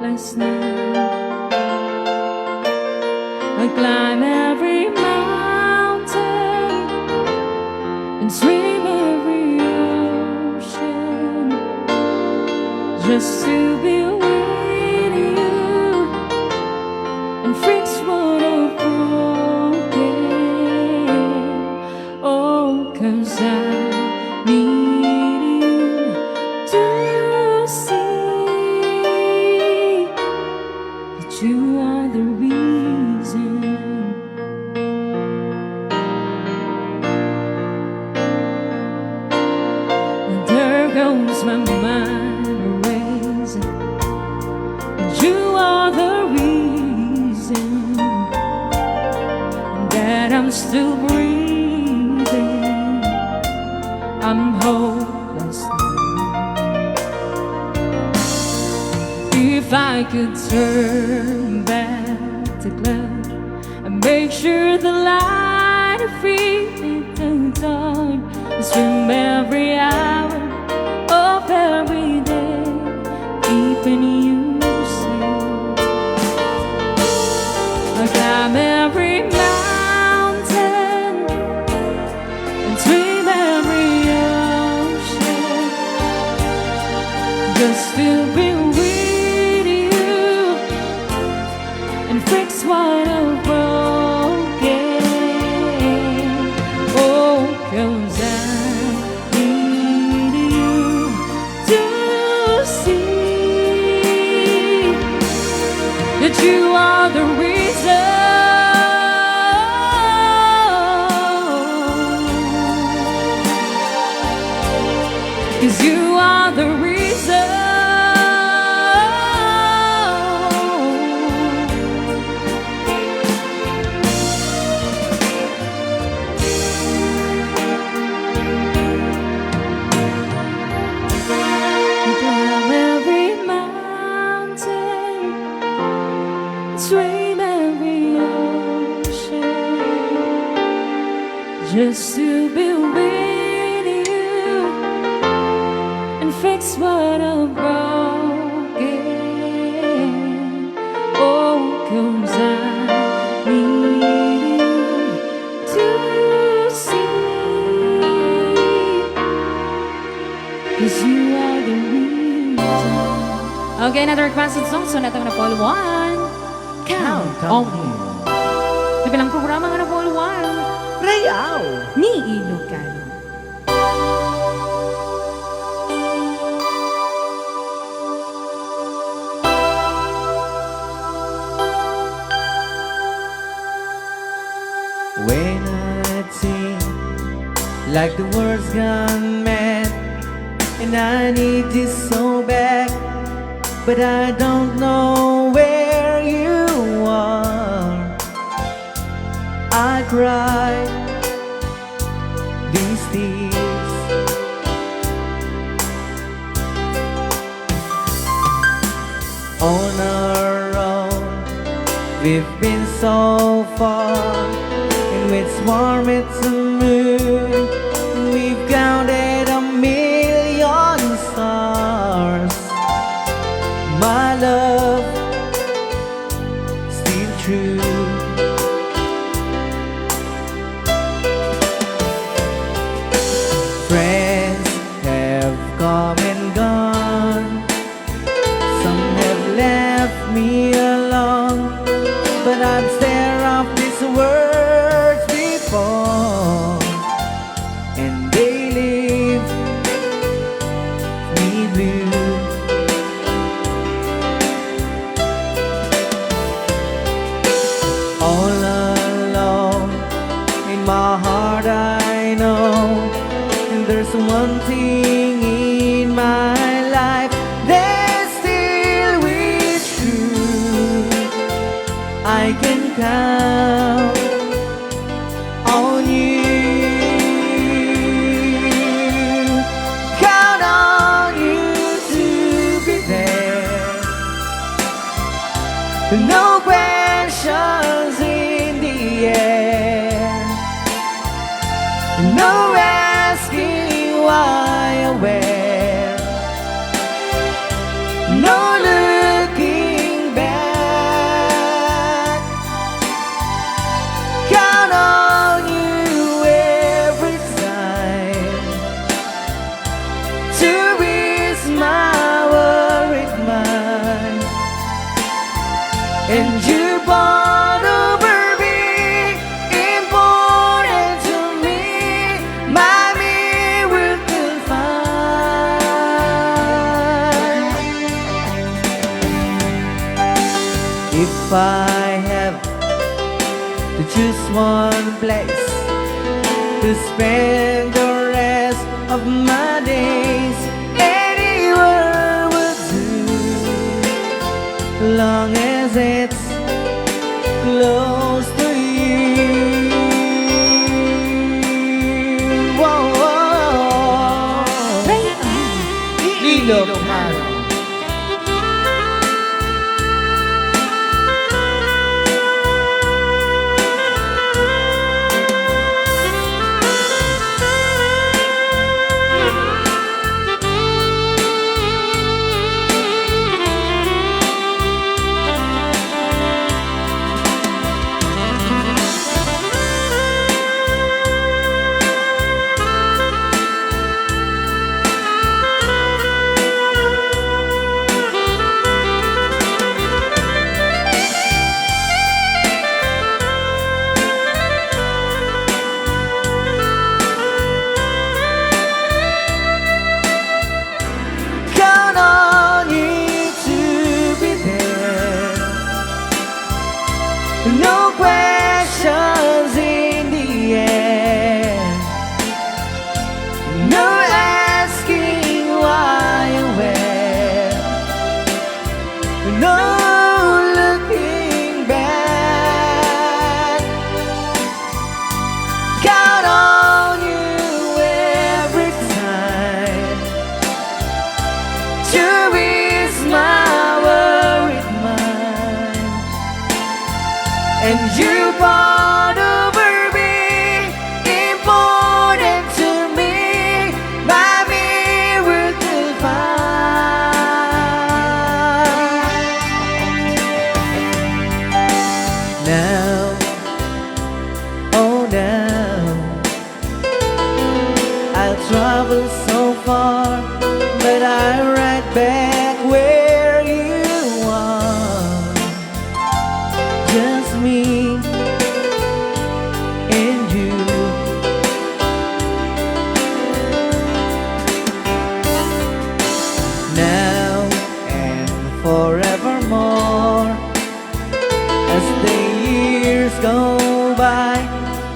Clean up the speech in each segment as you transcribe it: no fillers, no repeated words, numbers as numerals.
last night. I climb every mountain and swim every ocean just to be with you and fix what I've broken. Oh, 'cause I need you to see that you are the reason. And there goes my mind racing, and you are the reason that I'm still breathing. I'm hopeless if I could turn back the clock and make sure the light of it and time, swim every hour of every day, keeping you safe. I climb every mountain and swim every ocean just to be with you and fix what I've broken. Oh, 'cause I need you to see that you are the reason. 'Cause you are the reason. Climb every mountain, swim every ocean just to be with you and fix what I've broken. Oh, 'cause I need you to see, 'cause you are the reason. Okay, another requested song. So, natang na Paul 1. Count on me. Ito bilang programa nga na Paul 1. Rayaw Ni Ilocano. when I sing like the words gone mad, and I need you so bad, but I don't know where you are. I cry these tears on our own. We've been so far, and it's warm, it's a moon. We've counted a million stars. My love, still true. Friends have come and gone. Some have left me alone, but I've stared off these words before, and they leave me blue. All alone in my heart I know there's one thing in my life that still with you I can count on you. Count on you to be there. No questions in the air. No asking why or where. No looking and you bought over me, important to me, my miracle find. If I have to choose one place to spend the rest of my days, anywhere would do, long as it's close to you. Whoa, whoa. Ilocano. Count on you to be there. No questions in the air. No asking why and where. No looking back. Count on you every time to ease my worried mind, and you bought over me, important to me, my miracle find. Now, oh now, I'll travel so far, but I'm right back where you are. Just me and you. Now and forevermore, as the years go by,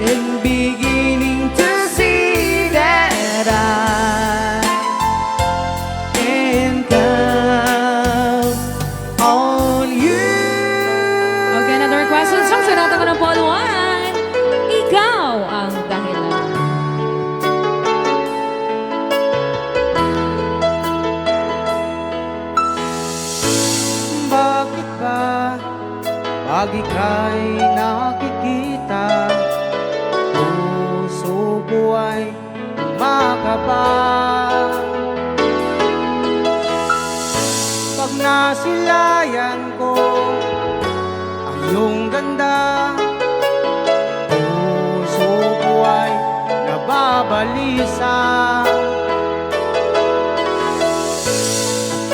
and beginning to see that I can count on you. Okay, another requested song. Sinata ko ng Paul Juan. Ikaw ang dahilan. Bakit ba pag ika'y nakikita, puso ko ay makaba? Pag nasilayan ko ang iyong ganda, puso ko ay nababalisa.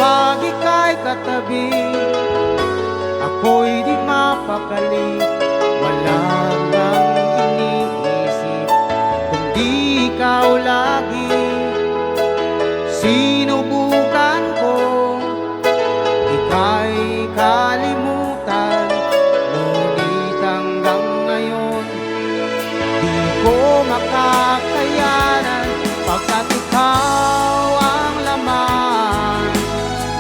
Pag ika'y katabi, ako'y di mapakali. Wala kang iniisip, kundi ikaw lagi. Sinubukan ko, ika'y kalimutan, ngunit hanggang ngayon di ko makakayanan, pagkat ikaw ang laman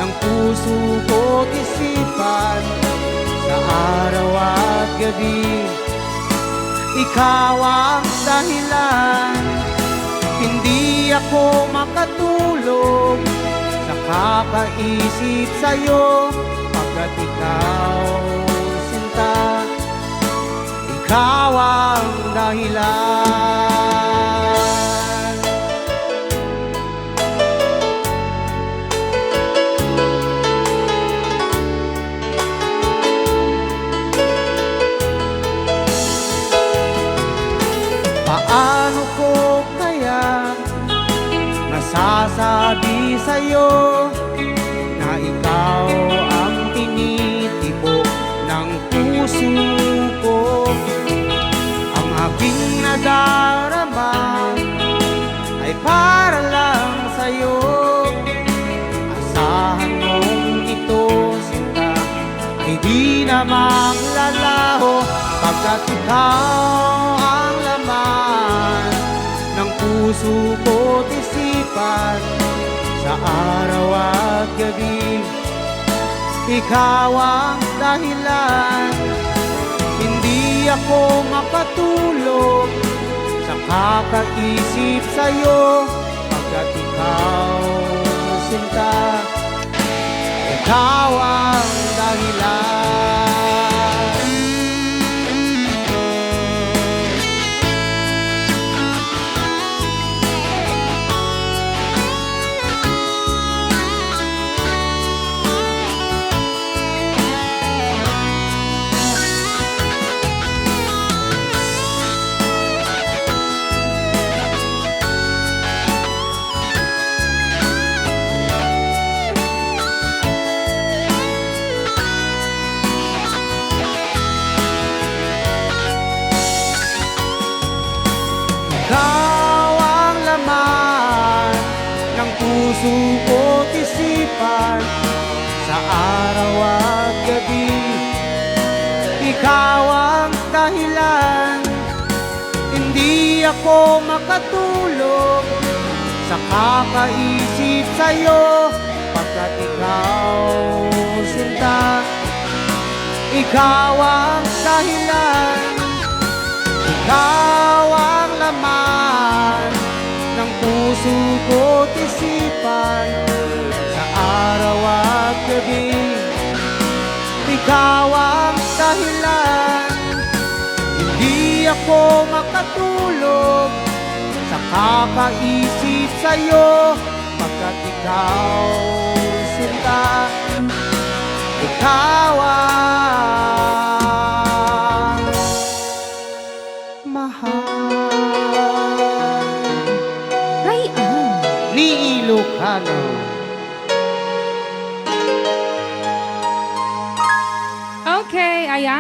ng puso ko't isipan, sa araw at gabi. Ikaw ang dahilan, hindi ako makatulog sa kakaisip sa'yo, pagkat ikaw, sinta, ikaw ang dahilan. Paano ko kaya masasabi sa'yo na ikaw ang tinitibok ng namang lalaho pagkat ikaw ang laman ng puso ko't isipan sa araw at gabi. Ikaw ang dahilan, hindi ako makatulog sa kakaisip sa'yo pagkat ikaw sinta. Ikaw ang dahilan. Ikaw ang laman ng puso ko't isipan sa araw at gabi. Ikaw ang dahilan, hindi ako makatulog sa kakaisip sa'yo pagkat ikaw sinta. Ikaw ang dahilan, ikaw ang laman ng puso ko't isipan sa araw at gabi. Ikaw ang dahilan, hindi ako makatulog sa kakaisip sa'yo pagkat ikaw sinta. Ikaw ang mahal ni Ilocano. Okay, ayan.